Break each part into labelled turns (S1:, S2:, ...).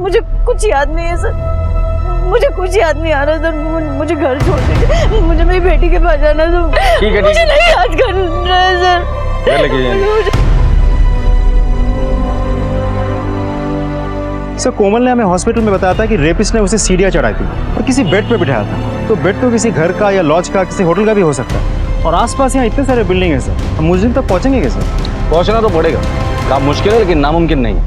S1: मुझे कुछ याद नहीं है सर, मुझे कुछ याद नहीं आ रहा सर। मुझे घर छोड़ दीजिए, मुझे मेरी बेटी के पास जाना है सर।
S2: ठीक है,
S1: मुझे नहीं याद कर रहा है सर।
S2: लेके जाइए।
S3: सर कोमल ने हमें हॉस्पिटल में बताया था कि रेपिस्ट ने उसे सीढ़ियाँ चढ़ाई थी और किसी बेड पे बिठाया था। तो बेड तो किसी घर का या लॉज का, किसी होटल का भी हो सकता है। और आसपास यहाँ इतने सारे बिल्डिंग है सर, हम मुझे तक पहुँचेंगे कैसे?
S2: पहुंचना तो पड़ेगा, काम मुश्किल है लेकिन नामुमकिन नहीं।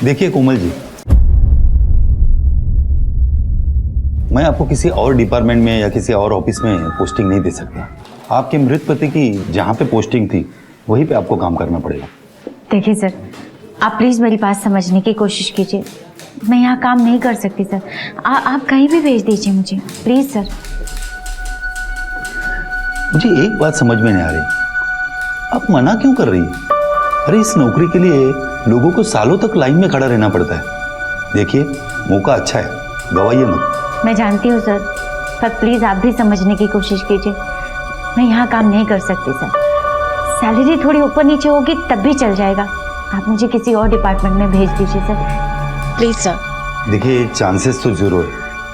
S4: देखिए कोमल जी, मैं आपको किसी और डिपार्टमेंट में या किसी और ऑफिस में पोस्टिंग नहीं दे सकता। आपके मृत पति की जहां पे पोस्टिंग थी वहीं पे आपको काम करना पड़ेगा।
S5: देखिए सर, आप प्लीज़ मेरी बात समझने की कोशिश कीजिए। मैं यहाँ काम नहीं कर सकती सर। आप कहीं भी भेज दीजिए मुझे, प्लीज़ सर।
S4: मुझे एक बात समझ में नहीं आ रही, आप मना क्यों कर रही है? अरे इस नौकरी के लिए लोगों को सालों तक लाइन में खड़ा रहना पड़ता है। देखिए मौका अच्छा है, गवाइए मत।
S5: मैं जानती हूँ सर, पर प्लीज़ आप भी समझने की कोशिश कीजिए। मैं यहाँ काम नहीं कर सकती सर। सैलरी थोड़ी ऊपर नीचे होगी तब भी चल जाएगा। आप मुझे किसी और डिपार्टमेंट में भेज दीजिए सर, प्लीज़ सर।
S4: देखिए चांसेस तो जरूर है,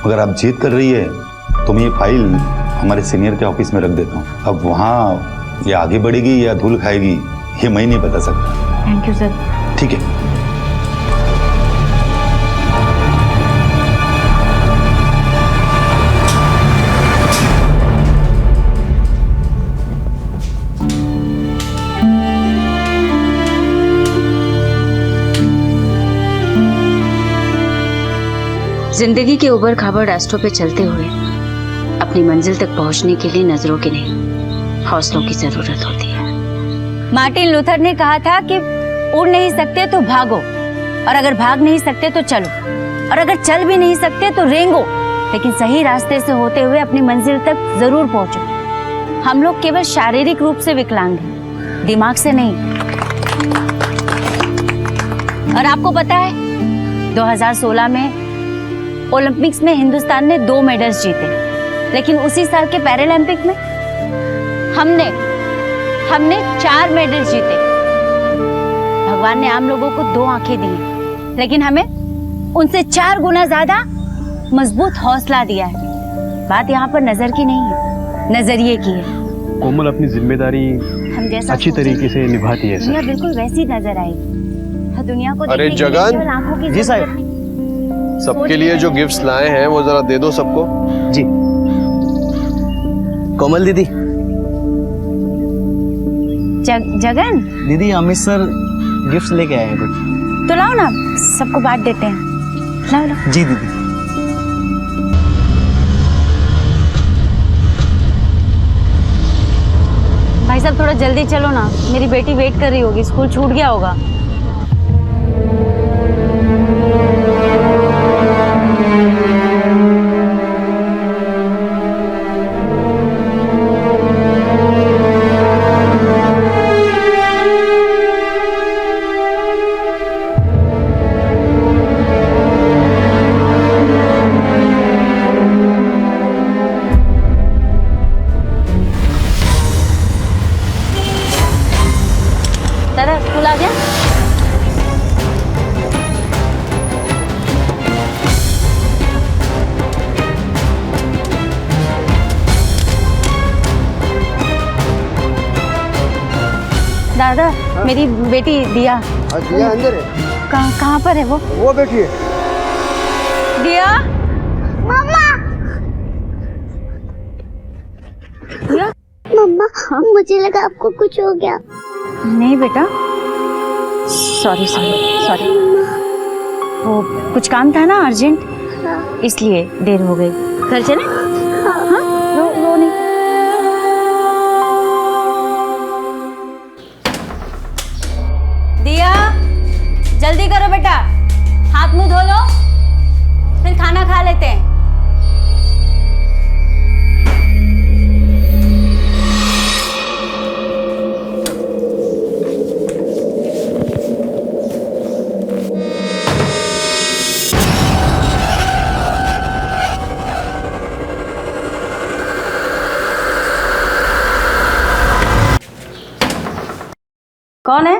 S4: मगर आप जिद कर रही है तो मैं ये फाइल हमारे सीनियर के ऑफिस में रख देता हूँ। अब वहाँ ये आगे बढ़ेगी या धूल खाएगी ये मैं नहीं बता सकता।
S5: Thank you sir.
S4: ठीक है।
S6: जिंदगी के उबड़ खाबड़ रास्तों पे चलते हुए अपनी मंजिल तक पहुंचने के लिए नजरों की नहीं, हौसलों की जरूरत होती है।
S5: मार्टिन लूथर ने कहा था कि उड़ नहीं सकते तो भागो, और अगर भाग नहीं सकते तो चलो, और अगर चल भी नहीं सकते तो रेंगो, लेकिन सही रास्ते से होते हुए अपनी मंजिल तक जरूर पहुंचो। हम लोग केवल शारीरिक रूप से विकलांग हैं, दिमाग से नहीं। और आपको पता है 2016 में ओलंपिक्स में हिंदुस्तान ने 2 मेडल्स जीते, लेकिन उसी साल के पैरालंपिक में हमने 4 मेडल जीते। भगवान ने आम लोगों को 2 आंखें दी हैं, लेकिन हमें उनसे 4 गुना ज्यादा मजबूत हौसला दिया है। बात यहाँ पर नजर की नहीं है, नजरिए की है।
S3: कोमल अपनी जिम्मेदारी
S5: हम जैसा
S3: अच्छी तरीके से निभाती है
S5: दुनिया
S3: सर।
S5: बिल्कुल वैसी नजर आएगी। हर दुनिया को
S7: अरे
S5: देखने के लिए
S7: जगन!
S5: केवल आंखों की
S3: जी साहब।
S5: जरूरत नहीं।
S7: सबके लिए जो गिफ्ट्स लाए हैं वो जरा दे दो सबको।
S3: जी।
S8: कोमल दीदी,
S5: जगन,
S8: दीदी अमित सर गिफ्ट्स लेके आए हैं कुछ।
S5: तो लाओ ना, सबको बांट देते हैं। लाओ लाओ।
S8: जी दीदी।
S5: भाई साहब थोड़ा जल्दी चलो ना, मेरी बेटी वेट कर रही होगी, स्कूल छूट गया होगा। दादा स्कूल आ गया? दादा मेरी बेटी दिया
S7: दिया अंदर है।
S5: कहाँ पर है वो
S8: देखिए।
S5: दिया।
S1: मम्मा
S5: दिया।
S1: मम्मा मुझे लगा आपको कुछ हो गया।
S5: नहीं बेटा, सॉरी सॉरी सॉरी, वो कुछ काम था ना अर्जेंट, इसलिए देर हो गई। घर चले? हाँ, रो नहीं। दिया, जल्दी करो बेटा, हाथ मुंह धो लो, फिर खाना खा लेते हैं। कौन है?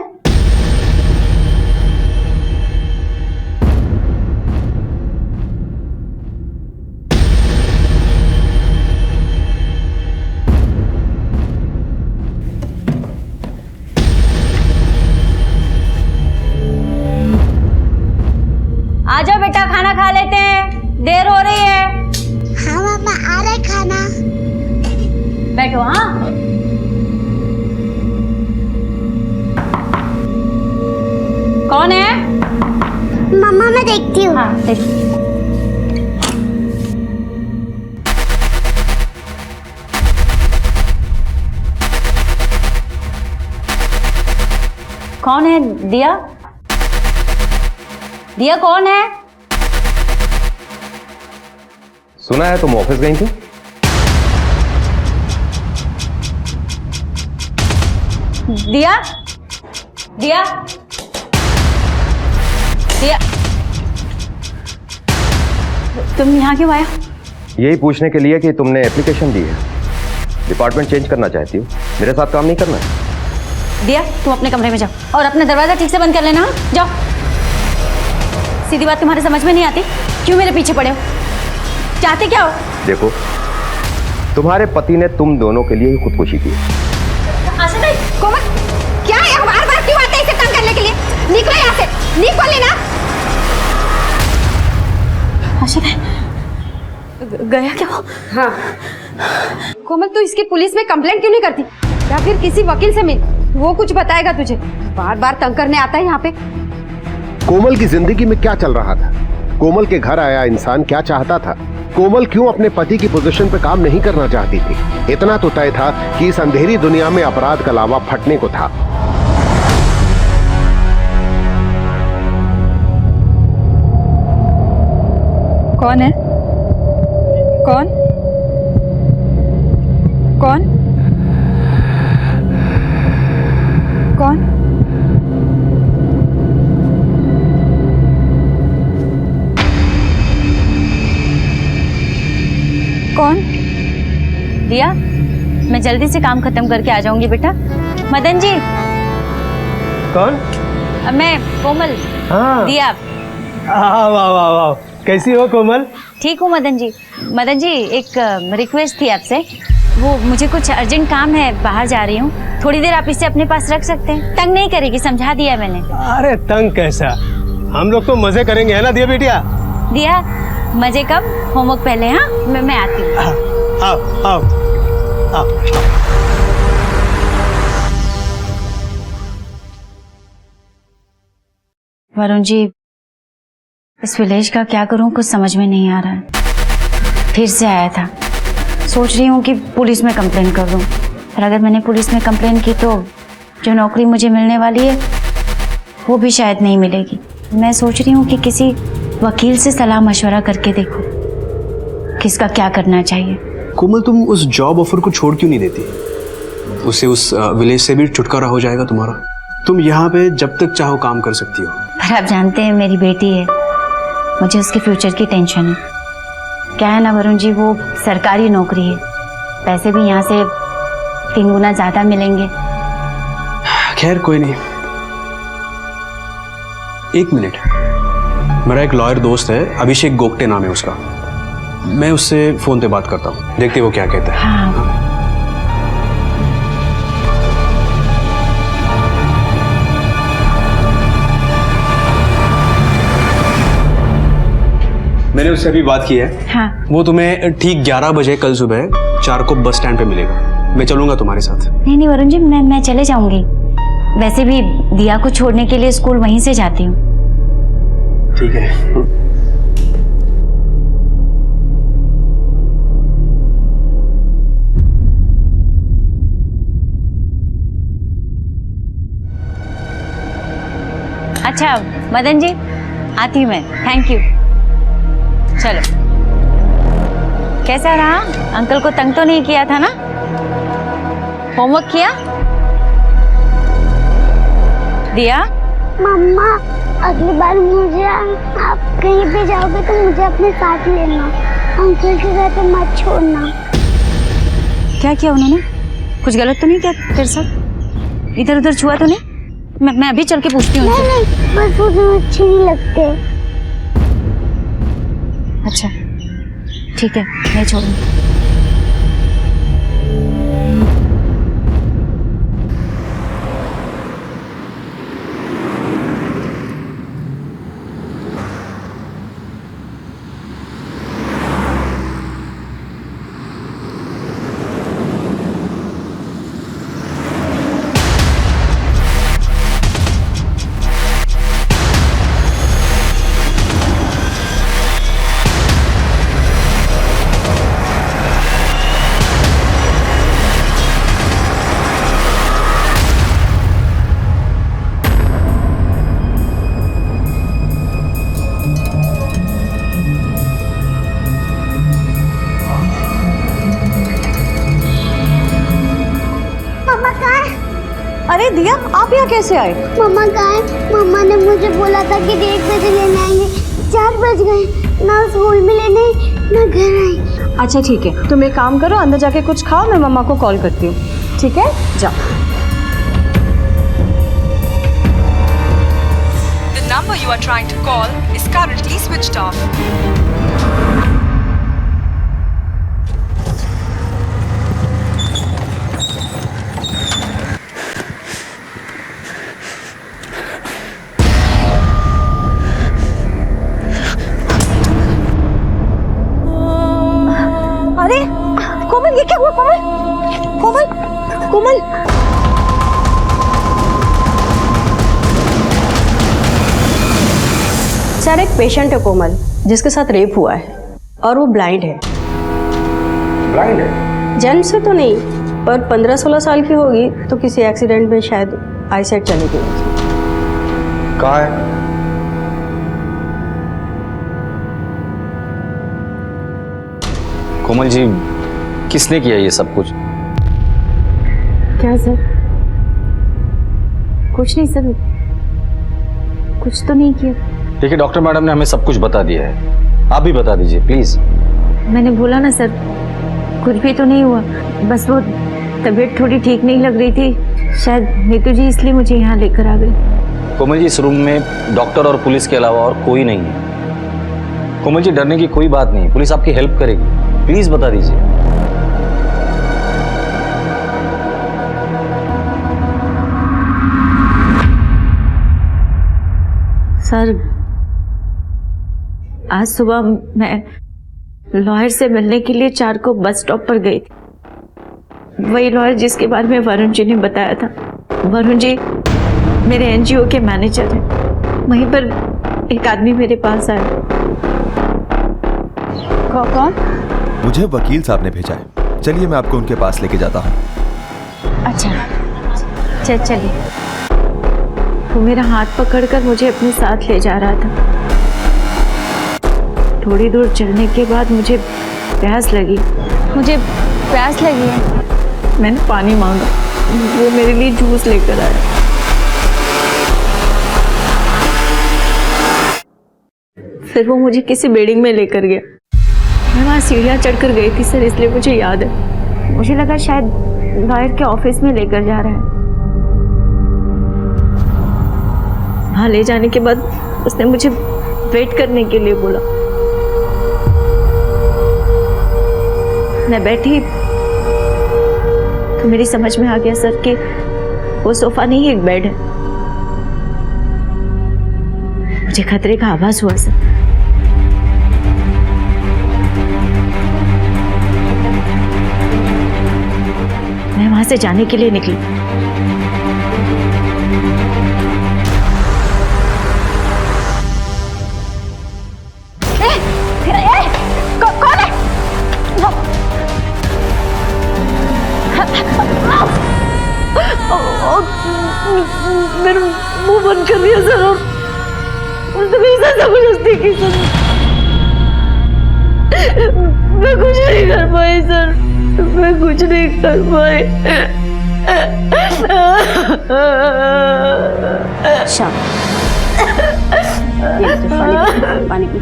S5: आ जाओ बेटा, खाना खा लेते हैं, देर हो रही है।
S1: हाँ मम्मा, आ रहा है खाना।
S5: बैठो। हाँ, कौन है?
S1: मम्मा मैं देखती हूँ।
S5: हाँ देख। कौन है? दिया। दिया कौन है?
S2: सुना है तुम ऑफिस गई थी?
S5: दिया। दिया। दिया, तुम यहाँ क्यों आया?
S2: यही पूछने के लिए कि तुमने एप्लीकेशन दी है, डिपार्टमेंट चेंज करना चाहती हो, मेरे साथ काम नहीं करना है।
S5: दिया, तुम अपने कमरे में जाओ और अपना दरवाजा ठीक से बंद कर लेना। हाँ? जाओ। सीधी बात तुम्हारे समझ में नहीं आती, क्यों मेरे पीछे पड़े हो? चाहते क्या हो?
S2: देखो, तुम्हारे पति ने तुम दोनों के लिए ही खुदकुशी की।
S1: कोमल, क्या है? बार-बार क्यों आते हैं इसे तंग करने के लिए? निकलो यहाँ से, निकल लेना।
S5: गया क्या वो?
S9: हाँ। कोमल, तू इसकी पुलिस में कंप्लेंट क्यों नहीं करती, या फिर किसी वकील से मिल, वो कुछ बताएगा तुझे। बार बार तंग करने आता है यहाँ पे।
S10: कोमल की जिंदगी में क्या चल रहा था? कोमल के घर आया इंसान क्या चाहता था? कोमल क्यों अपने पति की पोजीशन पे काम नहीं करना चाहती थी? इतना तो तय था कि इस अंधेरी दुनिया में अपराध का लावा फटने को था।
S9: कौन है? कौन? कौन? कौन? कौन?
S5: दिया, मैं जल्दी से काम खत्म करके आ जाऊंगी बेटा। मदन जी।
S8: कौन?
S5: मैं कोमल।
S8: हाँ।
S5: दिया।
S8: वाह वाह वाह वाह, कैसी हो कोमल?
S5: ठीक हूँ मदन जी। मदन जी, एक रिक्वेस्ट थी आपसे, वो मुझे कुछ अर्जेंट काम है, बाहर जा रही हूँ, थोड़ी देर आप इसे अपने पास रख सकते हैं? तंग नहीं करेगी, समझा दिया मैंने।
S8: अरे तंग कैसा, हम लोग तो मजे करेंगे, है ना दिया बेटिया?
S5: दिया, मजे कब, होमवर्क पहले। हाँ, मैं आती हूँ।
S8: आओ आओ आओ।
S5: वरुण जी, इस विलेज का क्या करूं, कुछ समझ में नहीं आ रहा है। फिर से आया था, सोच रही हूँ कि पुलिस में कंप्लेन कर दूं, पर अगर मैंने पुलिस में कंप्लेन की तो जो नौकरी मुझे मिलने वाली है वो भी शायद नहीं मिलेगी। मैं सोच रही हूँ कि किसी वकील से सलाह मशवरा करके देखूं किसका क्या करना चाहिए।
S11: कोमल, तुम उस जॉब ऑफर को छोड़ क्यों नहीं देती? उससे उस विलेज से भी छुटकारा हो जाएगा तुम्हारा। तुम यहाँ पे जब तक चाहो काम कर सकती हो।
S5: पर आप जानते हैं, मेरी बेटी है, मुझे उसके फ्यूचर की टेंशन है। क्या है ना वरुण जी, वो सरकारी नौकरी है, पैसे भी यहाँ से 3 गुना ज्यादा मिलेंगे।
S11: खैर कोई नहीं, 1 मिनट। मेरा एक लॉयर दोस्त है, अभिषेक गोगटे नाम है उसका, मैं उससे फोन पे बात करता हूँ, देखते वो क्या कहता है।
S5: हाँ।
S11: मैंने उससे अभी बात की है।
S5: हाँ।
S11: वो तुम्हें ठीक 11 बजे कल सुबह 4 को बस स्टैंड पे मिलेगा। मैं चलूंगा तुम्हारे साथ।
S5: नहीं नहीं वरुण जी, मैं चले जाऊंगी। वैसे भी दिया को छोड़ने के लिए स्कूल वहीं से जाती हूँ।
S11: ठीक है।
S5: अच्छा मदन जी, आती हूँ मैं। Thank you. चलो। कैसा रहा? अंकल को तंग तो नहीं किया था ना? होमवर्क किया? दिया?
S12: मम्मा, अगली बार मुझे आप कहीं पे जाओगे तो मुझे अपने साथ लेना। अंकल के घर पे मत छोड़ना।
S5: क्या किया उन्होंने? कुछ गलत तो नहीं किया तेरे साथ? इधर उधर छुआ तो नहीं? मैं अभी चल के पूछती हूँ।
S12: नहीं नहीं, बस वो तुम्हें अच्छे नहीं लगते।
S5: अच्छा ठीक है, नहीं छोड़ूंगी।
S1: अरे दिया, आप यहाँ कैसे आए?
S12: मम्मा कहाँ है? मम्मा ने मुझे बोला था कि 1:30 बजे लेने आएंगे। 4 बज गए, ना स्कूल में लेने ना घर आए।
S1: अच्छा ठीक है, तुम एक काम करो, अंदर जाके कुछ खाओ, मैं मम्मा को कॉल करती हूँ। ठीक है, जाओ।
S13: The number you are trying to call is currently switched off.
S1: अरे कोमल, ये क्या हुआ? कोमल कोमल कोमल। सर, एक पेशेंट है कोमल, जिसके साथ रेप हुआ है और वो ब्लाइंड है।
S2: ब्लाइंड है?
S1: जन्म से तो नहीं, पर 15-16 साल की होगी तो किसी एक्सीडेंट में शायद आईसाइट चली गई होगी।
S2: कहाँ है?
S14: कोमल जी, किसने किया ये सब कुछ?
S5: क्या सर? कुछ नहीं सर, कुछ तो नहीं किया।
S14: देखिए डॉक्टर मैडम ने हमें सब कुछ बता दिया है, आप भी बता दीजिए प्लीज।
S5: मैंने बोला ना सर, कुछ भी तो नहीं हुआ, बस वो तबीयत थोड़ी ठीक नहीं लग रही थी, शायद नीतू जी इसलिए मुझे यहाँ लेकर आ गई।
S14: कोमल जी, इस रूम में डॉक्टर और पुलिस के अलावा और कोई नहीं है। कोमल जी, डरने की कोई बात नहीं, पुलिस आपकी हेल्प करेगी, प्लीज बता दीजिए।
S5: सर, आज सुबह मैं लॉयर से मिलने के लिए 4 को बस स्टॉप पर गई थी। वही लॉयर जिसके बारे में वरुण जी ने बताया था। वरुण जी मेरे एनजीओ के मैनेजर हैं। वहीं पर एक आदमी मेरे पास आया। कौन?
S15: मुझे वकील साहब ने भेजा है। चलिए मैं आपको उनके पास लेके जाता हूँ।
S5: अच्छा चलिए। वो मेरा हाथ पकड़कर मुझे अपने साथ ले जा रहा था। थोड़ी दूर चलने के बाद मुझे प्यास लगी है। मैंने पानी मांगा, वो मेरे लिए जूस लेकर आया। फिर वो मुझे किसी बिल्डिंग में लेकर गया। मैं वहाँ सीढ़ियाँ चढ़कर गई थी सर, इसलिए मुझे याद है। मुझे लगा शायद लॉयर के ऑफिस में लेकर जा रहा है। वहाँ ले जाने के बाद उसने मुझे वेट करने के लिए बोला। मैं बैठी तो मेरी समझ में आ गया सर कि वो सोफा नहीं एक बेड है। मुझे खतरे का आभास हुआ सर।
S1: यहाँ से जाने के लिए निकली।
S9: कौन है?
S1: मेरा मुंह बंद कर दिया सर और उसने मेरे साथ जबरदस्ती की सर। मैं कुछ नहीं कर पाई सर, मैं कुछ नहीं कर पाई।
S6: पानी पी।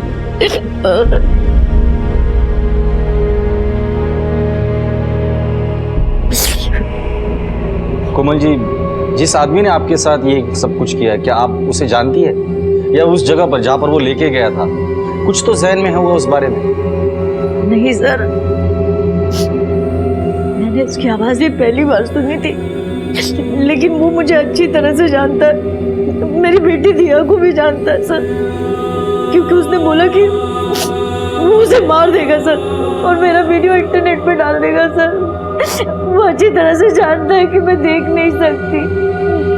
S14: कोमल जी, जिस आदमी ने आपके साथ ये सब कुछ किया है, क्या आप उसे जानती है? या उस जगह पर जहाँ पर वो लेके गया था, कुछ तो जहन में होगा उस बारे में?
S1: नहीं सर, मैंने उसकी आवाज भी पहली बार सुनी थी, लेकिन वो मुझे अच्छी तरह से जानता है। मेरी बेटी दिया को भी जानता है सर, क्योंकि उसने बोला कि वो उसे मार देगा सर और मेरा वीडियो इंटरनेट पे डाल देगा सर। वो अच्छी तरह से जानता है कि मैं देख नहीं सकती,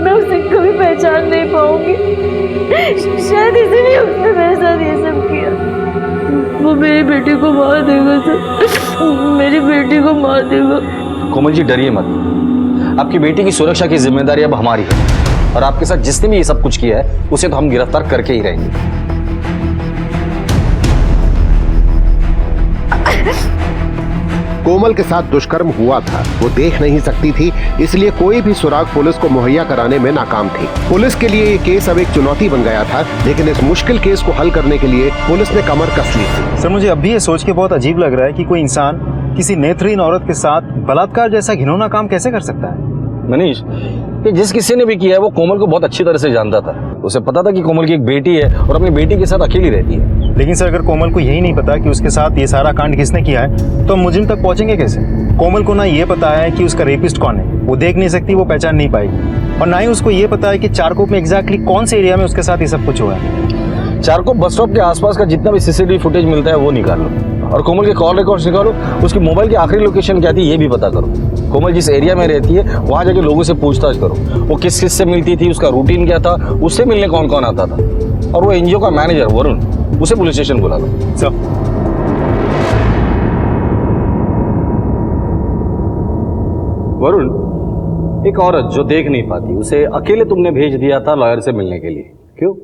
S1: मैं उसे कभी पहचान नहीं पाऊंगी। शायद इसीलिए उसने मेरे साथ ये सब किया। वो मेरी बेटी को मार देगा सर, मेरी बेटी को मार देगा।
S14: कोमल जी, डरिए मत। आपकी बेटी की सुरक्षा की जिम्मेदारी अब हमारी है, और आपके साथ जिसने भी ये सब कुछ किया है उसे तो हम गिरफ्तार करके ही रहेंगे।
S10: कोमल के साथ दुष्कर्म हुआ था, वो देख नहीं सकती थी, इसलिए कोई भी सुराग पुलिस को मुहैया कराने में नाकाम थी। पुलिस के लिए ये केस अब एक चुनौती बन गया था, लेकिन इस मुश्किल केस को हल करने के लिए पुलिस ने कमर कस ली थी।
S3: सर, मुझे अब भी ये सोच के बहुत अजीब लग रहा है कि कोई इंसान किसी नेत्रहीन औरत के साथ बलात्कार जैसा घिनौना काम कैसे कर सकता है।
S14: मनीष, कि जिस किसी ने भी किया है वो कोमल को बहुत अच्छी तरह से जानता था। उसे पता था कि कोमल की एक बेटी है और अपनी बेटी के साथ अकेली रहती है।
S3: लेकिन सर, अगर कोमल को यही नहीं पता कि उसके साथ ये सारा कांड किसने किया है, तो हम मुजरिम तक पहुंचेंगे कैसे? कोमल को ना ये पता है कि उसका रेपिस्ट कौन है, वो देख नहीं सकती, वो पहचान नहीं पाएगी, और ना ही उसको ये पता है कि चारकोप में एग्जैक्टली कौन से एरिया में उसके साथ ये सब कुछ हुआ है।
S14: चारकोप बस स्टॉप के आसपास का जितना भी सीसीटीवी फुटेज मिलता है वो निकालो, और कोमल के कॉल रिकॉर्ड्स निकालो। उसकी मोबाइल की आखिरी लोकेशन क्या थी ये भी पता करो। कोमल जिस एरिया में रहती है वहां जाके लोगों से पूछताछ करो, वो किस किस से मिलती थी, उसका रूटीन क्या था, उससे मिलने कौन कौन आता था, और वो एनजीओ का मैनेजर वरुण, उसे पुलिस स्टेशन बुला लो। वरुण, एक औरत जो देख नहीं पाती, उसे अकेले तुमने भेज दिया था लॉयर से मिलने के लिए, क्यों?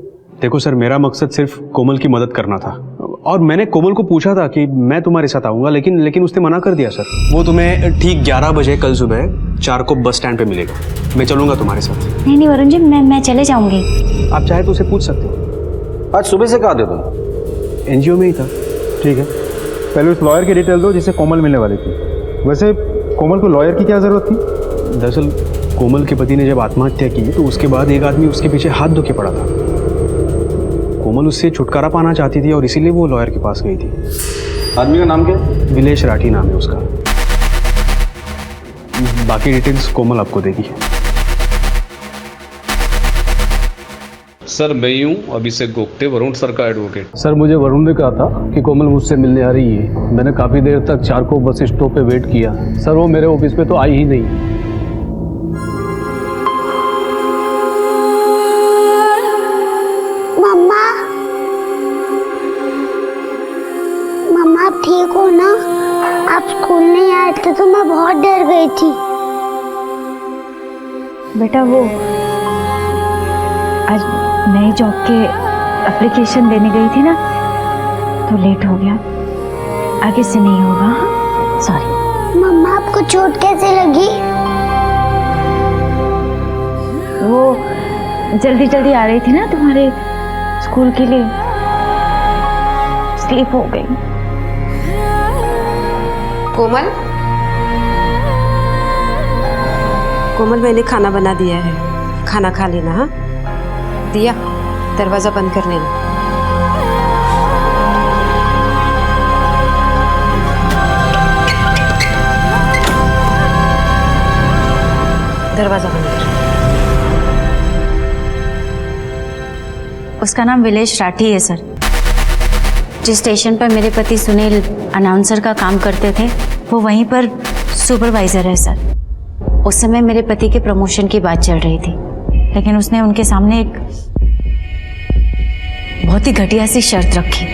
S11: देखो सर, मेरा मकसद सिर्फ कोमल की मदद करना था, और मैंने कोमल को पूछा था कि मैं तुम्हारे साथ आऊंगा, लेकिन उसने मना कर दिया सर। वो तुम्हें ठीक 11 बजे कल सुबह चारकोप बस स्टैंड पे मिलेगा। मैं चलूंगा तुम्हारे साथ।
S5: नहीं वरुण जी, मैं चले जाऊंगी।
S11: आप चाहे तो उसे पूछ सकते हो।
S14: आज सुबह से कहा थे तुम?
S11: एनजीओ में ही था।
S3: ठीक है, पहले उस लॉयर की डिटेल दो जिससे कोमल मिलने वाली थी। वैसे कोमल को लॉयर की क्या जरूरत थी?
S11: दरअसल कोमल के पति ने जब आत्महत्या की तो उसके बाद एक आदमी उसके पीछे हाथ धो के पड़ा था। कोमल उससे छुटकारा पाना चाहती थी और इसीलिए वो लॉयर के पास गई थी।
S14: आदमी का नाम क्या?
S11: विलेश राठी नाम है उसका। बाकी डिटेल्स कोमल आपको देगी।
S16: सर, मैं हूँ अभिषेक गोप्ते, वरुण सर का एडवोकेट।
S17: सर, मुझे वरुण ने कहा था कि कोमल मुझसे मिलने आ रही है। मैंने काफ़ी देर तक चारकोप बस स्टॉप पे वेट किया। सर, वो मेरे ऑफिस पे तो आई ही नहीं।
S12: मम्मा, मम्मा आप ठीक हो ना? आप स्कूल नहीं आए थे तो मैं बहुत डर गई थी।
S1: बेटा, वो आज नई जॉब के एप्लीकेशन देने गई थी ना, तो लेट हो गया। आगे से नहीं होगा, सॉरी।
S12: मम्मा, आपको चोट कैसे लगी?
S1: वो जल्दी जल्दी आ रही थी ना तुम्हारे स्कूल के लिए, स्लिप हो गई।
S9: कोमल, कोमल मैंने खाना बना दिया है, खाना खा लेना। हाँ दिया, दरवाजा बंद कर लेना। दरवाजा बंद कर।
S5: उसका नाम विलेश राठी है सर। जिस स्टेशन पर मेरे पति सुनील अनाउंसर का काम करते थे, वो वहीं पर सुपरवाइजर है सर। उस समय मेरे पति के प्रमोशन की बात चल रही थी, लेकिन उसने उनके सामने एक बहुत ही घटिया सी शर्त रखी।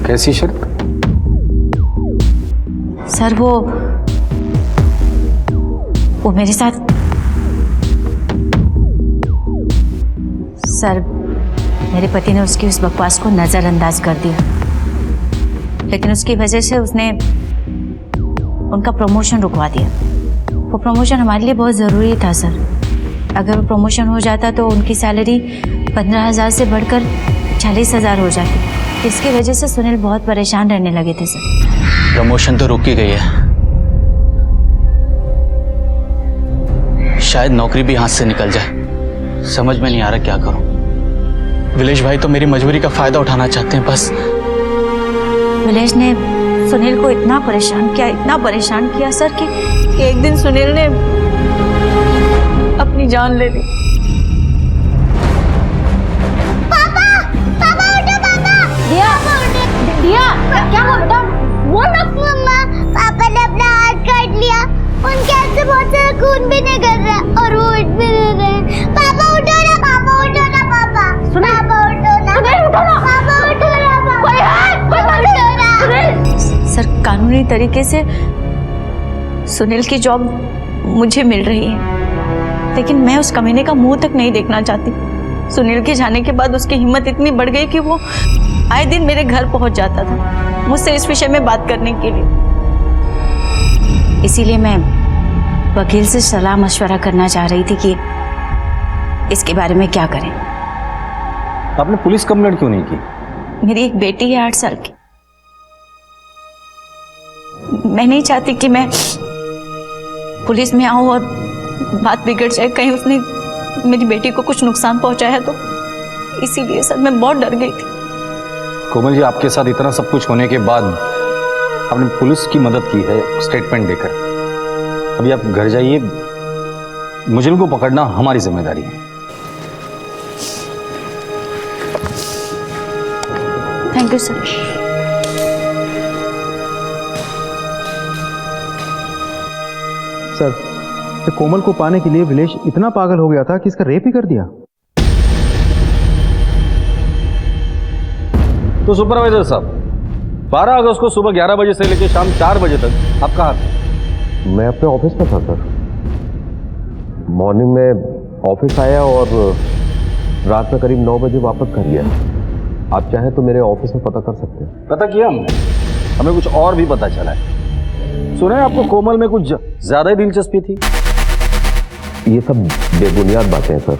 S14: कैसी शर्त?
S5: सर वो मेरे साथ, सर मेरे पति ने उसकी उस बकवास को नजरअंदाज कर दिया, लेकिन उसकी वजह से उसने उनका प्रमोशन रुकवा दिया। वो प्रमोशन हमारे लिए बहुत ज़रूरी था सर। अगर वो प्रमोशन हो जाता तो उनकी सैलरी 15,000 से बढ़कर 40,000 हो जाती। इसकी वजह से सुनील बहुत परेशान रहने लगे थे सर।
S17: प्रमोशन तो रुक ही गई है, शायद नौकरी भी हाथ से निकल जाए। समझ में नहीं आ रहा क्या करूं। विलेश भाई तो मेरी मजबूरी का फायदा उठाना चाहते हैं बस।
S5: विलेश ने सुनील को इतना परेशान किया सर कि एक दिन सुनील ने अपनी जान ले ली।
S12: पापा उठो पापा। दिया क्या हुआ? वो मम्मा, पापा ने अपना हाथ काट लिया। उनके हाथ से बहुत सारा खून भी निकल रहा है और वो उठ भी नहीं रहे। पापा उठो ना, पापा उठो ना, पापा पापा उठो ना, पापा उठो ना।
S5: सर कानूनी तरीके से सुनील की जॉब मुझे मिल रही है, लेकिन मैं उस कमीने का मुंह तक नहीं देखना चाहती। सुनील के जाने के बाद उसकी हिम्मत इतनी बढ़ गई कि वो आए दिन मेरे घर पहुंच जाता था मुझसे इस विषय में बात करने के लिए। इसीलिए मैं वकील से सलाह मशवरा करना चाह रही थी कि इसके बारे में क्या करें।
S14: आपने पुलिस कंप्लेंट क्यों नहीं की?
S5: मेरी एक बेटी है 8 साल की। मैं नहीं चाहती कि मैं पुलिस में आऊं और बात बिगड़ जाए, कहीं उसने मेरी बेटी को कुछ नुकसान पहुंचाया तो। इसीलिए सर मैं बहुत डर गई थी।
S14: कोमल जी, आपके साथ इतना सब कुछ होने के बाद आपने पुलिस की मदद की है स्टेटमेंट देकर। अभी आप घर जाइए, मुजरिम को पकड़ना हमारी जिम्मेदारी है।
S5: Thank you sir.
S3: सर, तो कोमल को पाने के लिए विलेश इतना पागल हो गया था कि इसका रेप ही कर दिया।
S14: तो सुपरवाइजर साहब, 12 अगस्त को सुबह 11 बजे से लेकर शाम 4 बजे तक आप कहाँ थे?
S2: मैं अपने ऑफिस में था सर। मॉर्निंग में ऑफिस आया और रात में करीब 9 बजे वापस घर गया। आप चाहें तो मेरे ऑफिस में पता कर सकते हैं।
S14: पता किया हमें कुछ और भी पता चला है। सुना है आपको कोमल में कुछ ज्यादा ही दिलचस्पी थी।
S2: ये सब बेबुनियाद बातें हैं सर।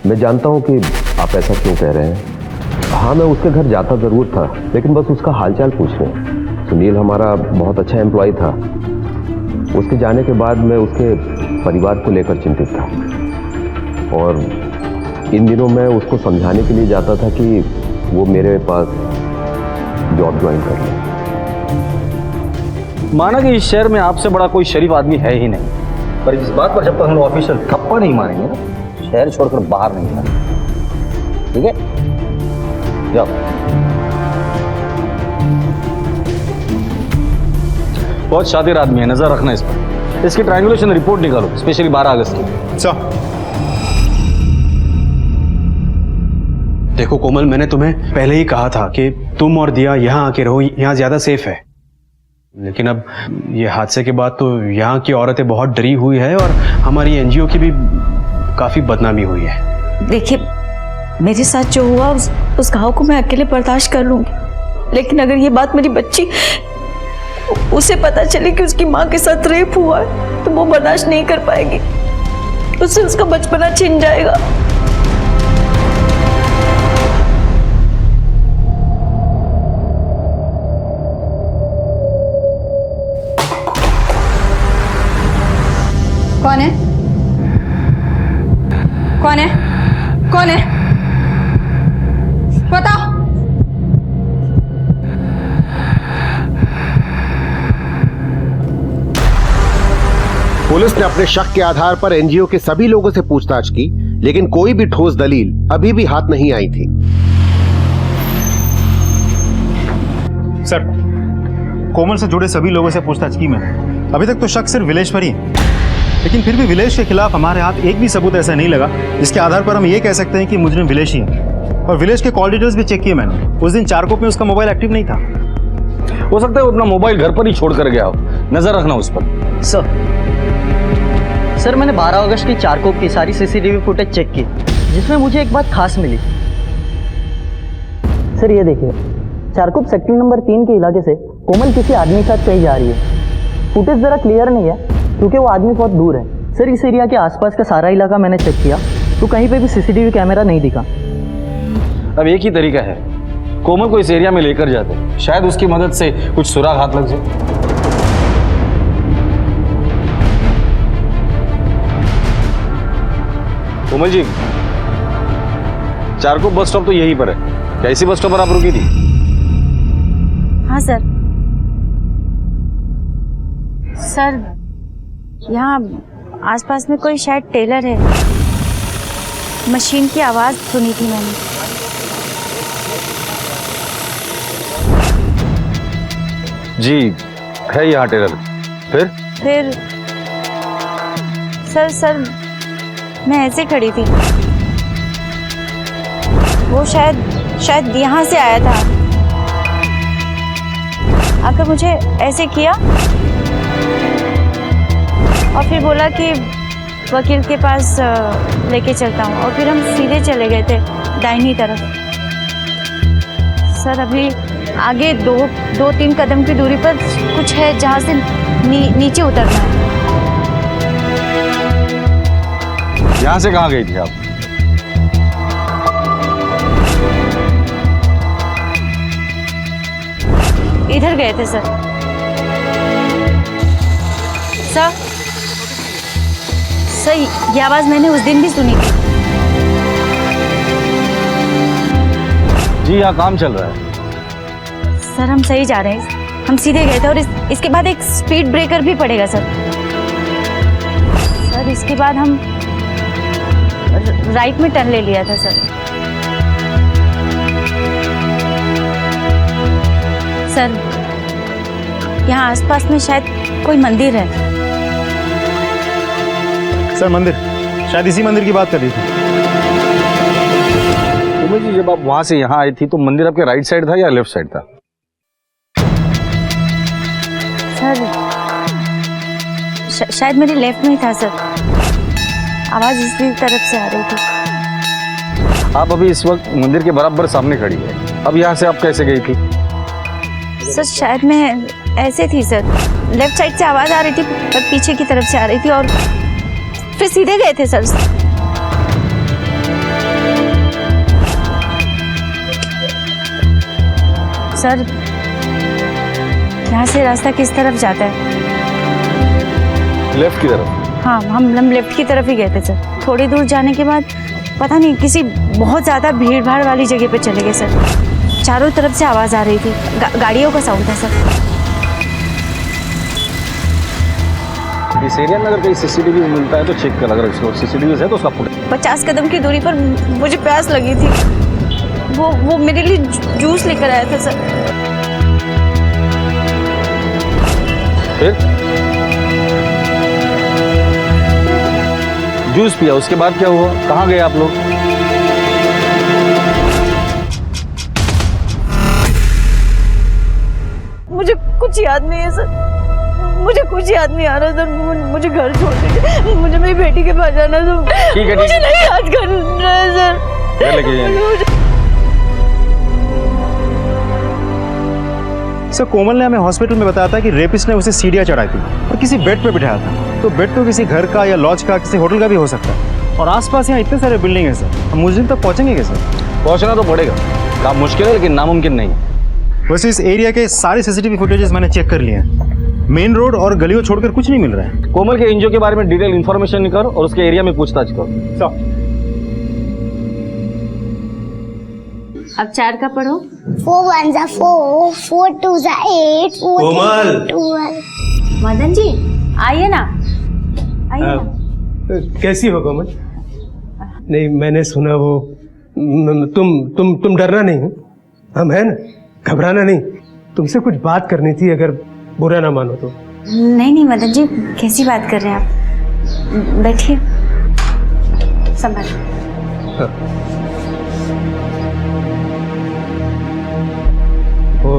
S2: मैं जानता हूं कि आप ऐसा क्यों कह रहे हैं। हाँ, मैं उसके घर जाता जरूर था, लेकिन बस उसका हालचाल पूछने। सुनील हमारा बहुत अच्छा एम्प्लॉय था। उसके जाने के बाद मैं उसके परिवार को लेकर चिंतित था और इन दिनों मैं उसको समझाने के लिए जाता था कि वो मेरे पास जॉब ज्वाइन कर ले।
S14: माना कि इस शहर में आपसे बड़ा कोई शरीफ आदमी है ही नहीं, पर इस बात पर जब तक हम लोग ऑफिशियल थप्पड़ नहीं मारेंगे ना, शहर छोड़कर बाहर नहीं जाना। ठीक है, जाओ। बहुत शातिर आदमी है, नजर रखना इस पर। इसकी ट्रायंगुलेशन रिपोर्ट निकालो, स्पेशली 12 अगस्त की।
S11: देखो कोमल, मैंने तुम्हें पहले ही कहा था कि तुम और दिया यहाँ आके रहो, यहाँ ज्यादा सेफ है। लेकिन अब ये हादसे के बाद तो यहाँ की औरतें बहुत डरी हुई है और हमारी एनजीओ की भी काफी बदनामी हुई है।
S1: देखिए, मेरे साथ जो हुआ उस घाव को मैं अकेले बर्दाश्त कर लूंगी, लेकिन अगर ये बात मेरी बच्ची उसे पता चले कि उसकी माँ के साथ रेप हुआ है तो वो बर्दाश्त नहीं कर पाएगी। उससे उसका बचपना छिन जाएगा।
S9: कौन है? कौन है? कौन है? बताओ।
S10: पुलिस ने अपने शक के आधार पर एनजीओ के सभी लोगों से पूछताछ की, लेकिन कोई भी ठोस दलील अभी भी हाथ नहीं आई थी।
S3: सर, कोमल से जुड़े सभी लोगों से पूछताछ की मैंने। अभी तक तो शक सिर्फ विलेश पर ही है, लेकिन फिर भी विलेश के खिलाफ हमारे हाथ एक भी सबूत ऐसा नहीं लगा जिसके आधार पर हम ये कह सकते हैं कि मुजरिम विलेश ही है। और विलेश के कॉल डिटेल्स भी चेक किए मैंने, उस दिन चारकोप में उसका मोबाइल एक्टिव नहीं था।
S14: हो सकता है वो अपना मोबाइल घर पर ही छोड़ कर गया हो, नजर रखना उस पर।
S8: सर मैंने 12 अगस्त की चारकोप की सारी सीसीटीवी फुटेज चेक की, जिसमें मुझे एक बात खास मिली। सर ये देखिए, चारकोप सेक्टर नंबर 3 के इलाके से कोमल किसी आदमी के साथ कहीं जा रही है। फुटेज जरा क्लियर नहीं है क्योंकि वो आदमी बहुत दूर है। सर इस एरिया के आसपास का सारा इलाका मैंने चेक किया तो कहीं पे भी सीसीटीवी कैमरा नहीं दिखा।
S14: अब एक ही तरीका है, कोमल को इस एरिया में लेकर जाते, शायद उसकी मदद से कुछ सुराग हाथ लग जाए। कोमल जी, चारकोप बस स्टॉप तो यहीं पर है, क्या इसी बस स्टॉप पर आप रुकी थी?
S5: हाँ सर। सर यहाँ आसपास में कोई शायद टेलर है, मशीन की आवाज सुनी थी मैंने।
S14: जी है यहाँ टेलर। फिर
S5: सर मैं ऐसे खड़ी थी, वो शायद यहाँ से आया था, आकर मुझे ऐसे किया और फिर बोला कि वकील के पास लेके चलता हूँ, और फिर हम सीधे चले गए थे दाहिनी तरफ। सर अभी आगे दो तीन कदम की दूरी पर कुछ है जहाँ से नीचे उतरना है।
S14: यहाँ से कहाँ गई थी आप?
S5: इधर गए थे सर। सर ये आवाज मैंने उस दिन भी सुनी थी।
S14: जी यहाँ काम चल रहा है।
S5: सर हम सही जा रहे हैं, हम सीधे गए थे और इसके बाद एक स्पीड ब्रेकर भी पड़ेगा सर। सर इसके बाद हम राइट में टर्न ले लिया था सर। सर यहाँ आसपास में शायद कोई मंदिर है।
S3: सर मंदिर, शायद इसी मंदिर की बात कर रही थी।
S14: कोमल जी जब आप वहां से यहाँ आई थी तो मंदिर आपके राइट साइड था या लेफ्ट साइड था?
S5: सर शायद मेरे लेफ्ट में ही था सर, आवाज इसी तरफ से आ रही थी।
S14: आप अभी इस वक्त मंदिर के बराबर सामने खड़ी है, अब यहाँ से आप कैसे गई थी?
S5: सर शायद मैं ऐसे थी सर, लेफ्ट साइड से आवाज आ रही थी पर पीछे की तरफ से आ रही थी और फिर सीधे गए थे सर। सर यहाँ से रास्ता किस तरफ जाता है?
S14: लेफ्ट की तरफ।
S5: हाँ हम लेफ्ट की तरफ ही गए थे सर। थोड़ी दूर जाने के बाद पता नहीं किसी बहुत ज़्यादा भीड़ भाड़ वाली जगह पे चले गए सर। चारों तरफ से आवाज़ आ रही थी, गाड़ियों का साउंड था सर।
S14: इस एरिया में अगर कहीं सीसीटीवी मिलता है तो चेक कर, अगर सीसीटीवी है तो उसका फुटेज।
S5: 50 कदम की दूरी पर मुझे प्यास लगी थी, वो मेरे लिए जूस लेकर आया था सर।
S14: फिर जूस पिया, उसके बाद क्या हुआ, कहाँ गए आप लोग?
S1: मुझे कुछ याद नहीं है सर, मुझे कुछ याद नहीं आ रहा सर। मुझे घर छोड़ दीजिए, मुझे मेरी बेटी के पास जाना सर।
S14: ठीक है,
S1: मुझे नहीं याद कर रहा है सर।
S14: घर लेके जाइए।
S3: सर कोमल ने हमें हॉस्पिटल में बताया था कि रेपिस्ट ने उसे सीढ़ियाँ चढ़ाई थी और किसी बेड पे बिठाया था। तो बेड तो किसी घर का या लॉज का, किसी होटल का भी हो सकता है। और आसपास यहाँ इतने सारे बिल्डिंग है सर, हम मुझे तक पहुँचेंगे कैसे?
S14: पहुँचना तो पड़ेगा, काम मुश्किल है लेकिन नामुमकिन नहीं।
S3: वैसे इस एरिया के सारे सीसीटीवी फुटेजेस मैंने चेक कर लिए हैं, मेन रोड और गलियों छोड़कर कुछ नहीं मिल रहा है।
S14: कोमल के एनजीओ के बारे में डिटेल इन्फॉर्मेशन निकालो और उसके एरिया में पूछताछ करो।
S6: अब 4 का पढ़ो।
S12: 4 1 जा 4, 4 2 जा 8, 4
S11: कोमल।
S12: 12।
S5: मदन जी आइए ना, आइए ना।
S11: कैसी हो कोमल? नहीं मैंने सुना वो तुम डरना नहीं, हम हैं ना, घबराना नहीं।
S18: तुमसे कुछ बात करनी थी, अगर बुरा ना मानो तो।
S5: नहीं नहीं मदन जी, कैसी बात कर रहे हैं आप? बैठिए, संभाल।
S18: वो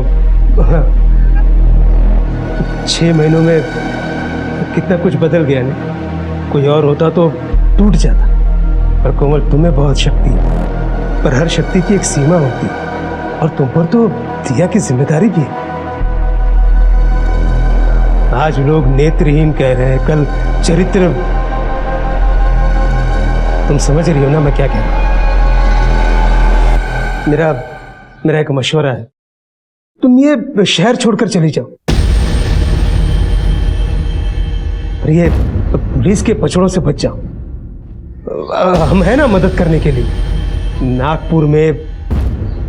S18: 6 महीनों में कितना कुछ बदल गया नहीं। कोई और होता तो टूट जाता। पर कोमल, तुम्हें बहुत शक्ति है, पर हर शक्ति की एक सीमा होती है, और तुम पर तो दिया की जिम्मेदारी भी है। आज लोग नेत्रहीन कह रहे हैं, कल चरित्र। तुम समझ रही हो ना मैं क्या कह रहा हूं? मेरा एक मशवरा है, तुम ये शहर छोड़कर चली जाओ, और ये पुलिस के पचड़ों से बच जाओ। हम हैं ना मदद करने के लिए। नागपुर में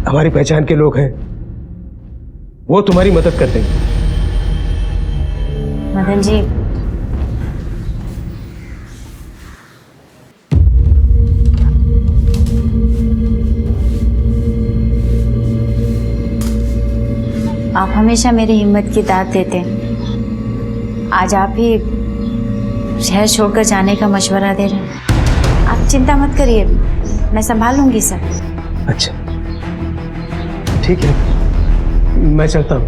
S18: हमारी पहचान के लोग हैं, वो तुम्हारी मदद कर देंगे।
S5: मदन जी, आप हमेशा मेरी हिम्मत की दाद देते हैं। आज आप ही शहर छोड़कर जाने का मशवरा दे रहे हैं। आप चिंता मत करिए, मैं संभाल लूंगी सर।
S18: अच्छा ठीक है, मैं चलता हूँ।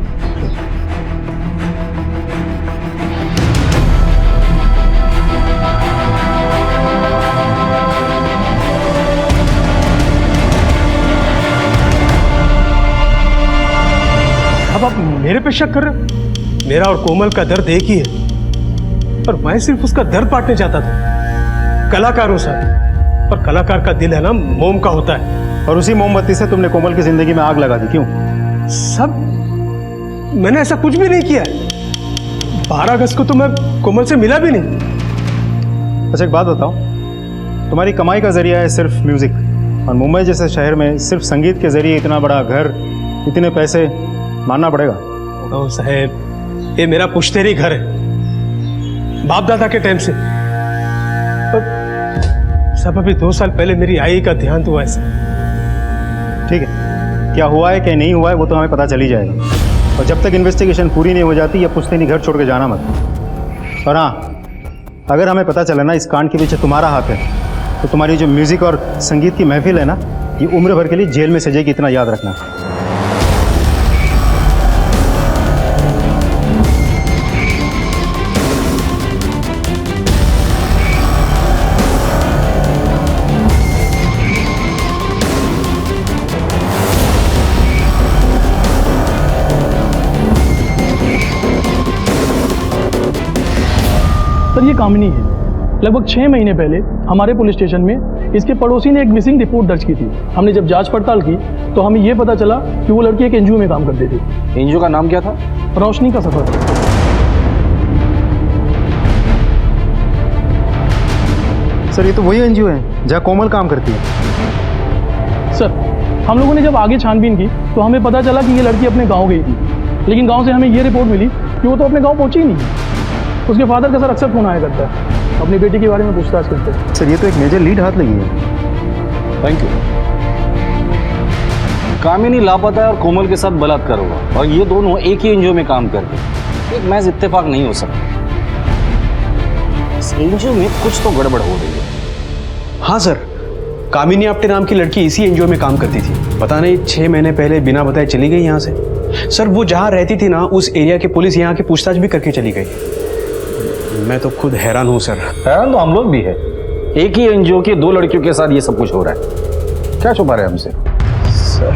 S18: अब आप मेरे पे शक कर रहे हो? मेरा और कोमल का दर्द एक ही है, और मैं सिर्फ उसका दर्द बांटने चाहता था। कलाकारों से, और कलाकार का दिल है ना, मोम का होता है।
S3: और उसी मोमबत्ती से तुमने कोमल की जिंदगी में आग लगा दी, क्यों?
S18: सब मैंने ऐसा कुछ भी नहीं किया। 12 अगस्त को तो मैं कोमल से मिला भी नहीं।
S3: अच्छा एक बात बताओ, तुम्हारी कमाई का जरिया है सिर्फ म्यूजिक, और मुंबई जैसे शहर में सिर्फ संगीत के जरिए इतना बड़ा घर, इतने पैसे, मानना पड़ेगा।
S18: ओ साहब, ये मेरा पुश्तैनी घर है, बाप दादा के टाइम से। सब अभी 2 साल पहले मेरी आई का देहांत हुआ है।
S3: ठीक है, क्या हुआ है क्या नहीं हुआ है वो तो हमें पता चल ही जाएगा, और जब तक इन्वेस्टिगेशन पूरी नहीं हो जाती, या पुश्तैनी घर छोड़ के जाना मत। और हाँ, अगर हमें पता चला ना इस कांड के पीछे तुम्हारा हाथ है, तो तुम्हारी जो म्यूजिक और संगीत की महफिल है ना, ये उम्र भर के लिए जेल में सजेगी, इतना याद रखना।
S19: सर ये कामिनी है। लगभग 6 महीने पहले हमारे पुलिस स्टेशन में इसके पड़ोसी ने एक मिसिंग रिपोर्ट दर्ज की थी। हमने जब जांच पड़ताल की तो हमें ये पता चला कि वो लड़की एक एनजीओ में काम करती थी।
S14: एनजीओ का नाम क्या था?
S19: रोशनी का सफर।
S3: सर ये तो वही एनजीओ है जहाँ कोमल काम करती है।
S19: सर हम लोगों ने जब आगे छानबीन की तो हमें पता चला कि ये लड़की अपने गाँव गई थी, लेकिन गाँव से हमें ये रिपोर्ट मिली कि वो तो अपने गाँव पहुँची ही नहीं। उसके फादर का सर अक्सर फोन आया करता है, अपनी बेटी के बारे में पूछताछ करते हैं।
S3: सर ये तो एक मेजर लीड हाथ लगी है।
S14: Thank you. कामिनी लापता है और कोमल के साथ बलात्कार हुआ, और ये दोनों एक ही एनजीओ में काम करते हैं। एक महज इत्तेफाक नहीं हो सकता। इस एनजीओ में कुछ तो गड़बड़ हो रही है।
S11: हाँ सर, कामिनी आपके नाम की लड़की इसी एनजीओ में काम करती थी। पता नहीं 6 महीने पहले बिना बताए चली गई यहाँ से। सर वो जहाँ रहती थी ना, उस एरिया के पुलिस यहाँ की पूछताछ भी करके चली गई। मैं तो खुद हैरान हूँ सर।
S14: हैरान तो हम लोग भी है। एक ही एनजीओ की 2 लड़कियों के साथ ये सब कुछ हो रहा है, क्या छुपा रहे हैं हमसे?
S11: सर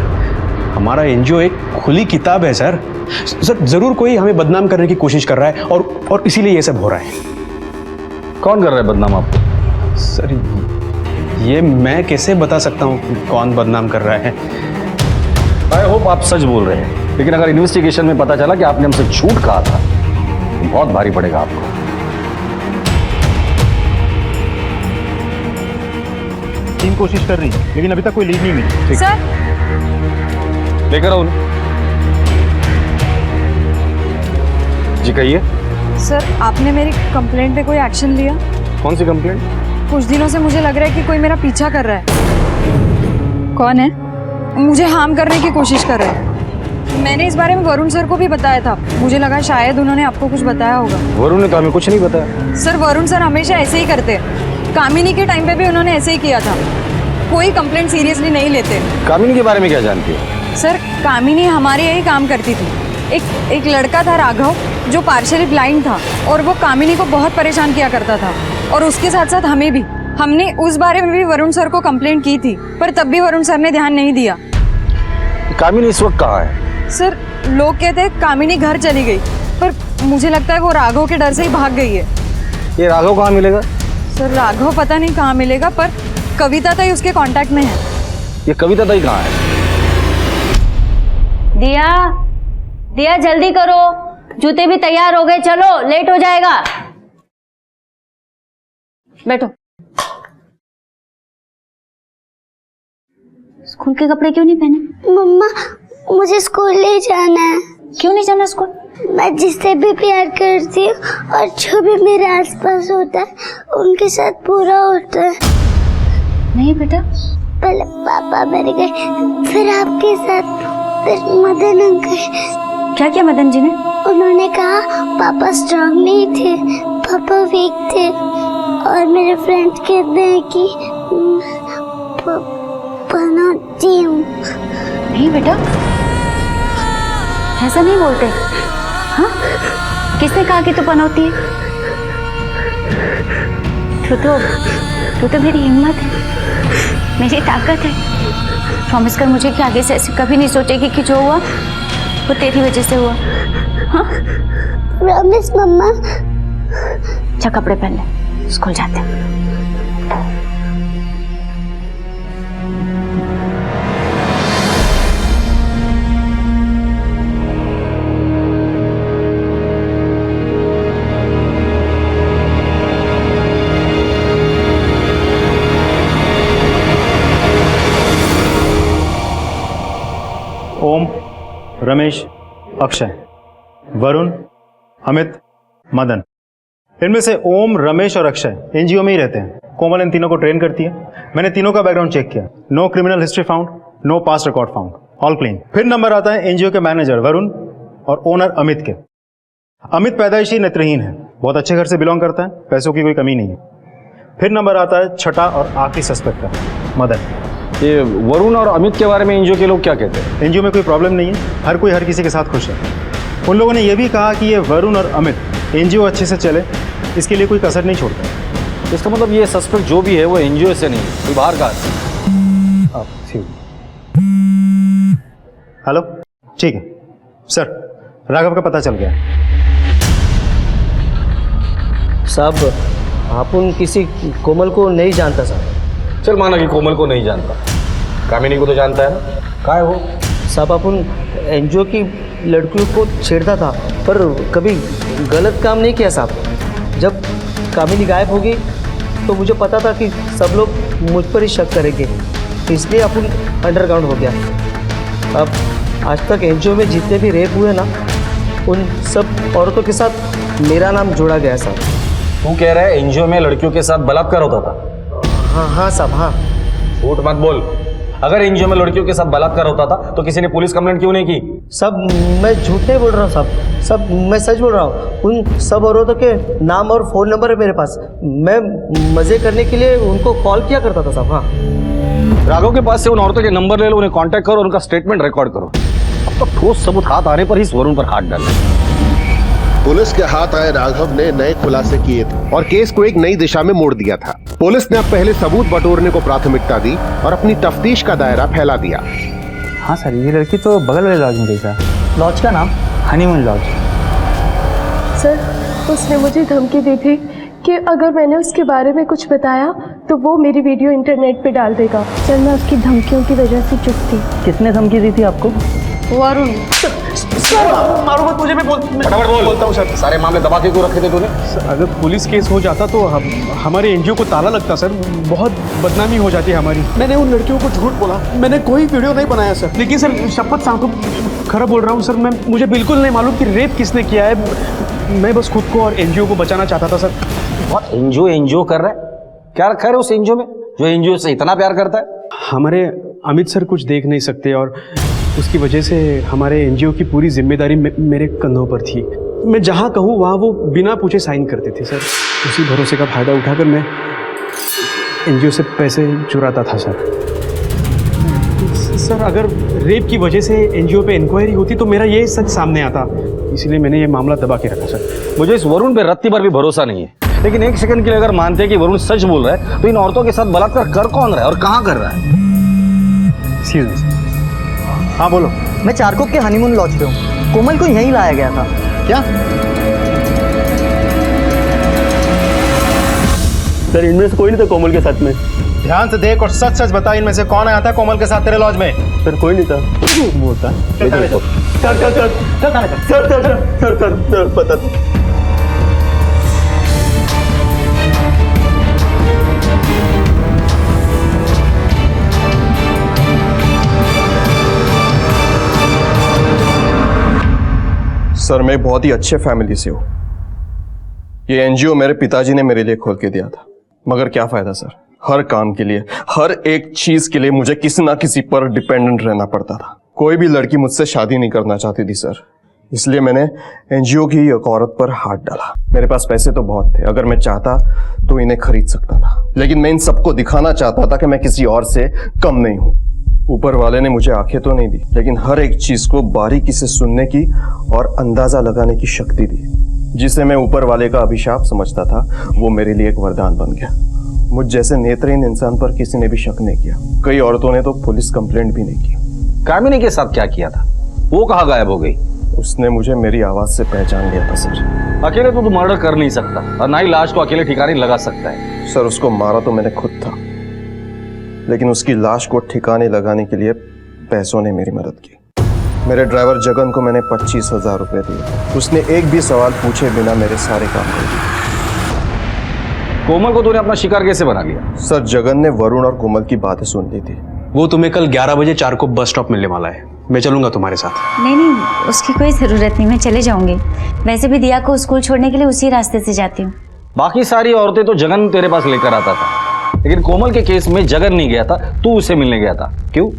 S11: हमारा एनजीओ एक खुली किताब है सर। सर जरूर कोई हमें बदनाम करने की कोशिश कर रहा है, और इसीलिए ये सब हो रहा है।
S14: कौन कर रहा है बदनाम आपको?
S11: सर ये मैं कैसे बता सकता हूँ कौन बदनाम कर रहा है।
S14: आई होप आप सच बोल रहे हैं, लेकिन अगर इन्वेस्टिगेशन में पता चला कि आपने हमसे झूठ कहा था तो बहुत भारी पड़ेगा आपको।
S3: टीम कोशिश कर रही है, लेकिन अभी तक कोई लीड नहीं मिली।
S9: सर
S14: लेकर आओ। जी कहिए।
S9: सर आपने मेरी कंप्लेंट पे कोई एक्शन लिया?
S14: कौन सी कंप्लेंट?
S9: कुछ दिनों से मुझे लग रहा है कि कोई मेरा पीछा कर रहा है। कौन है? मुझे हार्म करने की कोशिश कर रहा है।
S13: मैंने इस बारे में वरुण सर को भी बताया था। मुझे लगा शायद उन्होंने आपको कुछ बताया होगा।
S14: वरुण ने तो हमें कुछ नहीं बताया।
S13: सर वरुण सर हमेशा ऐसे ही करते हैं। कामिनी के टाइम पे भी उन्होंने ऐसे ही किया था। कोई कंप्लेंट सीरियसली नहीं लेते।
S14: कामिनी के बारे में क्या जानती हो?
S13: सर कामिनी हमारे यही काम करती थी। एक लड़का था राघव जो पार्शियली ब्लाइंड था और वो कामिनी को बहुत परेशान किया करता था और उसके साथ साथ हमें भी। हमने उस बारे में भी वरुण सर को कंप्लेंट की थी पर तब भी वरुण सर ने ध्यान नहीं दिया।
S14: कामिनी इस वक्त कहाँ है?
S13: सर लोग कहते हैं कामिनी घर चली गई पर मुझे लगता है वो राघव के डर से ही भाग गई है।
S14: ये राघव कहाँ मिलेगा?
S13: सर राघव पता नहीं कहाँ मिलेगा पर कविता ताई उसके कांटेक्ट में है।
S14: ये कविता ताई कहाँ है?
S5: दिया दिया जल्दी करो, जूते भी तैयार हो गए, चलो लेट हो जाएगा। बैठो। स्कूल के कपड़े क्यों नहीं पहने?
S12: मम्मा मुझे स्कूल नहीं जाना है।
S5: क्यों नहीं जाना स्कूल?
S12: मैं जिससे भी प्यार करती हूँ और जो भी मेरे आसपास होता है उनके साथ पूरा होता है।
S5: नहीं बेटा।
S12: पहले पापा मर गए, फिर आपके साथ, फिर मदन अंकल।
S5: क्या किया मदन जी ने? उन्होंने
S12: कहा पापा स्ट्रांग नहीं थे, पापा वीक थे और मेरे फ्रेंड कहते हैं कि पनौती हूँ।
S5: नहीं बेटा ऐसा नहीं बोलते। हाँ किसने कहा कि तू पनौती है? तू तो मेरी हिम्मत है, मेरी ताकत है। प्रॉमिस कर मुझे कि आगे से ऐसे कभी नहीं सोचेगी कि जो हुआ वो तेरी वजह से हुआ। हाँ
S12: प्रॉमिस मम्मा।
S5: अच्छा कपड़े पहन ले, स्कूल जाते हैं।
S3: ओम, रमेश, अक्षय, वरुण, अमित, मदन। इनमें से ओम, रमेश और अक्षय एनजीओ में ही रहते हैं। कोमल इन तीनों को ट्रेन करती है। मैंने तीनों का बैकग्राउंड चेक किया। No criminal history found, no past record found, all clean. फिर नंबर आता है एनजीओ के मैनेजर वरुण और ओनर अमित के। अमित पैदाइशी नेत्रहीन है, बहुत अच्छे घर से बिलोंग करता है, पैसों की कोई कमी नहीं है। फिर नंबर आता है छठा और आखिरी सस्पेक्ट का, मदन।
S14: ये वरुण और अमित के बारे में एनजीओ के लोग क्या कहते हैं?
S3: एनजीओ में कोई प्रॉब्लम नहीं है, हर कोई हर किसी के साथ खुश है। उन लोगों ने यह भी कहा कि ये वरुण और अमित एनजीओ अच्छे से चले इसके लिए कोई कसर नहीं छोड़ता।
S14: इसका मतलब ये सस्पेक्ट जो भी है वो एनजीओ से नहीं, कोई बाहर का है।
S3: हेलो, ठीक है सर, राघव का पता चल गया।
S8: साहब आप उन किसी कोमल को नहीं जानता साहब।
S14: चल माना कि कोमल को नहीं जानता, कामिनी को तो जानता है ना। कहाँ है वो?
S8: साहब आप उन एनजीओ की लड़कियों को छेड़ता था पर कभी गलत काम नहीं किया साहब। जब कामिनी गायब होगी तो मुझे पता था कि सब लोग मुझ पर ही शक करेंगे, इसलिए अपन अंडरग्राउंड हो गया। अब आज तक एनजीओ में जितने भी रेप हुए ना उन सब औरतों के साथ मेरा नाम जोड़ा गया साहब।
S14: तू कह रहा है एनजीओ में लड़कियों के साथ बलात्कार होता था?
S8: हाँ साहब हाँ।
S14: झूठ मत बोल। अगर एनजीओ में लड़कियों के साथ बलात्कार होता था तो किसी ने पुलिस कंप्लेंट क्यों नहीं की?
S8: सब मैं झूठ नहीं बोल रहा हूँ साहब, सब मैं सच बोल रहा हूँ। उन सब औरतों के नाम और फ़ोन नंबर है मेरे पास। मैं मज़े करने के लिए उनको कॉल किया करता था साहब। हाँ
S14: राघव के पास से उन औरतों के नंबर ले लो, उन्हें कांटेक्ट करो, उनका स्टेटमेंट रिकॉर्ड करो। अब तो ठोस सबूत हाथ आने पर ही वरुण पर हाथ डालना।
S10: पुलिस के हाथ आए राघव ने नए खुलासे किए थे और केस को एक नई दिशा में मोड़ दिया था। पुलिस ने अब पहले सबूत बटोरने को प्राथमिकता दी और अपनी तफ्तीश का दायरा फैला दिया।
S20: हाँ सर, ये लड़की तो बगल वाले लॉज में गई था।
S8: लॉज का नाम?
S20: Honeymoon laws.
S1: सर उसने मुझे धमकी दी थी कि अगर मैंने उसके बारे में कुछ बताया तो वो मेरी वीडियो इंटरनेट पे डाल देगा। सर मैं उसकी धमकियों की वजह से चुप थी।
S8: किसने धमकी दी थी आपको?
S1: वरुण।
S11: मारो मत मुझे, मैं
S14: फटाफट बोलता हूँ सर। सारे मामले दबा के क्यों रखे थे तूने?
S11: अगर पुलिस केस हो जाता तो हमारे एनजीओ को ताला लगता सर, बहुत बदनामी हो जाती है हमारी। मैंने उन लड़कियों को झूठ बोला, मैंने कोई वीडियो नहीं बनाया सर। लेकिन सर शपथ सांखों खरा बोल रहा हूँ सर, मुझे बिल्कुल नहीं मालूम कि रेप किसने किया है। मैं बस खुद को और एनजीओ को बचाना चाहता था सर।
S14: बहुत एनजीओ कर रहा है? क्या रखा है उस एनजीओ में जो एनजीओ से इतना प्यार करता है?
S11: हमारे अमित सर कुछ देख नहीं सकते और उसकी वजह से हमारे एनजीओ की पूरी जिम्मेदारी मेरे कंधों पर थी। मैं जहाँ कहूँ वहाँ वो बिना पूछे साइन करते थे सर। उसी भरोसे का फायदा उठाकर मैं एनजीओ से पैसे चुराता था सर। सर अगर रेप की वजह से एनजीओ पे इंक्वायरी होती तो मेरा ये सच सामने आता, इसलिए मैंने ये मामला दबा के रखा सर।
S14: मुझे इस वरुण पे रत्ती भर भी भरोसा नहीं है, लेकिन एक सेकंड के लिए अगर मानते हैं कि वरुण सच बोल रहा है तो इन औरतों के साथ बलात्कार कर कौन रहा है और कहाँ कर रहा है?
S8: हाँ बोलो। मैं चारकोप के हनीमून लॉज पे हूँ। कोमल को यहीं लाया गया था। क्या?
S18: सर इनमें से कोई नहीं था कोमल के साथ में।
S3: ध्यान से देख और सच सच बता, इनमें से कौन आया था कोमल के साथ तेरे लॉज में?
S18: सर कोई नहीं था। वो था सर पता था।
S7: सर मैं बहुत ही अच्छे फैमिली से हूँ। ये एनजीओ मेरे पिताजी ने मेरे लिए खोल के दिया था, मगर क्या फायदा सर, हर काम के लिए, हर एक चीज के लिए मुझे किसी ना किसी पर डिपेंडेंट रहना पड़ता था। कोई भी लड़की मुझसे शादी नहीं करना चाहती थी सर, इसलिए मैंने एनजीओ की एक औरत पर हाथ डाला। मेरे पास पैसे तो बहुत थे, अगर मैं चाहता तो इन्हें खरीद सकता था, लेकिन मैं इन सबको दिखाना चाहता था कि मैं किसी और से कम नहीं हूँ। ऊपर वाले ने मुझे आंखें तो नहीं दी, लेकिन हर एक चीज को बारीकी से सुनने की और अंदाजा लगाने की शक्ति दी। जिसे मैं ऊपर वाले का अभिशाप समझता था, वो मेरे लिए एक वरदान बन गया। मुझ जैसे नेत्रहीन इंसान पर किसी ने भी शक नहीं किया। कई औरतों ने तो पुलिस कंप्लेंट भी नहीं की।
S14: कामिनी के साथ क्या किया था? वो कहाँ गायब हो गई?
S7: उसने मुझे मेरी आवाज से पहचान लिया था सर।
S14: अकेले तो तू मर्डर कर नहीं सकता और ना ही लाश को अकेले ठिकाने लगा सकता है।
S7: सर उसको मारा तो मैंने खुद था, लेकिन उसकी लाश को ठिकाने लगाने के लिए पैसों ने मेरी मदद की। मेरे ड्राइवर जगन को मैंने 25,000 रुपए दिए। उसने एक भी सवाल पूछे बिना मेरे सारे काम कर दिए।
S14: कोमल को तूने अपना शिकार कैसे बना लिया?
S7: सर जगन ने वरुण और कोमल की बातें सुन ली थी।
S11: वो तुम्हें कल 11 बजे चारकोप बस स्टॉप मिलने वाला है। मैं चलूंगा तुम्हारे साथ।
S5: नहीं, उसकी कोई जरूरत नहीं, मैं चले जाऊंगी। वैसे भी दिया को स्कूल छोड़ने के लिए उसी रास्ते से जाती हूँ।
S14: बाकी सारी औरतें तो जगन तेरे पास लेकर आता था, लेकिन कोमल के केस में जगन नहीं गया था, तू उसे मिलने गया था। क्यों?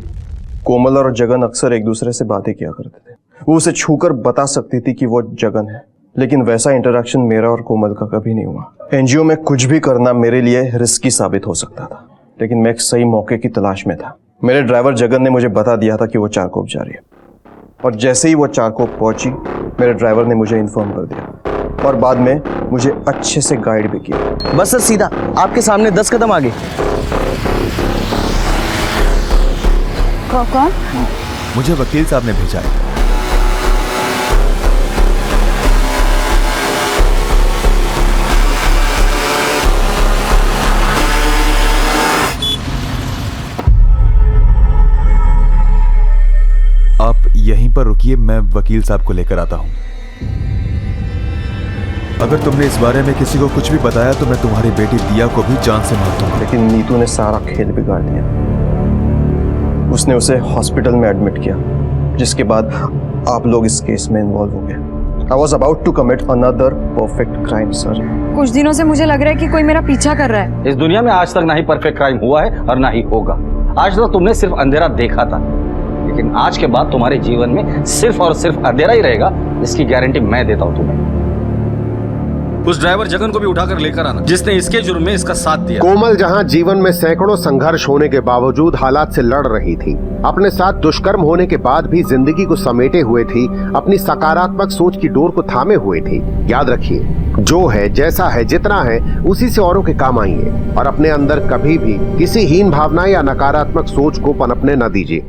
S7: कोमल और जगन अक्सर एक दूसरे से बातें किया करते थे। वो उसे छूकर बता सकती थी कि वो जगन है, लेकिन वैसा इंटरेक्शन मेरा और कोमल का कभी नहीं हुआ। एनजीओ में कुछ भी करना मेरे लिए रिस्की साबित हो सकता था, लेकिन मैं एक सही मौके की तलाश में था। मेरे ड्राइवर जगन ने मुझे बता दिया था कि वो चारकोप जा रही है, और जैसे ही वो चारकोप पहुंची मेरे ड्राइवर ने मुझे इन्फॉर्म कर दिया और बाद में मुझे अच्छे से गाइड भी किया।
S8: बस सर सीधा आपके सामने 10 कदम आगे।
S5: कौन?
S15: मुझे वकील साहब ने भेजा है। आप यहीं पर रुकिए, मैं वकील साहब को लेकर आता हूं। अगर तुमने इस बारे में किसी को कुछ भी बताया तो मैं तुम्हारी बेटी दिया को भी जान से मार दूंगा।
S7: लेकिन नीतू ने सारा खेल बिगाड़ दिया। उसने उसे हॉस्पिटल में एडमिट किया, जिसके बाद आप लोग इस केस में इन्वॉल्व हो गए। I was about to commit another perfect crime, sir.
S13: कुछ दिनों से मुझे लग रहा है कि कोई मेरा पीछा कर रहा है।
S14: इस दुनिया में आज तक ना ही परफेक्ट क्राइम हुआ है और ना ही होगा। आज तक तुमने सिर्फ अंधेरा देखा था, लेकिन आज के बाद तुम्हारे जीवन में सिर्फ और सिर्फ अंधेरा ही रहेगा, इसकी गारंटी मैं देता हूं तुम्हें। उस ड्राइवर जगन को भी उठाकर लेकर आना, जिसने इसके जुर्म में इसका साथ दिया।
S10: कोमल जहां जीवन में सैकड़ों संघर्ष होने के बावजूद हालात से लड़ रही थी, अपने साथ दुष्कर्म होने के बाद भी जिंदगी को समेटे हुए थी, अपनी सकारात्मक सोच की डोर को थामे हुए थी। याद रखिए, जो है, जैसा है, जितना है, उसी से औरों के काम आइए और अपने अंदर कभी भी किसी हीन भावना या नकारात्मक सोच को पनपने न दीजिए।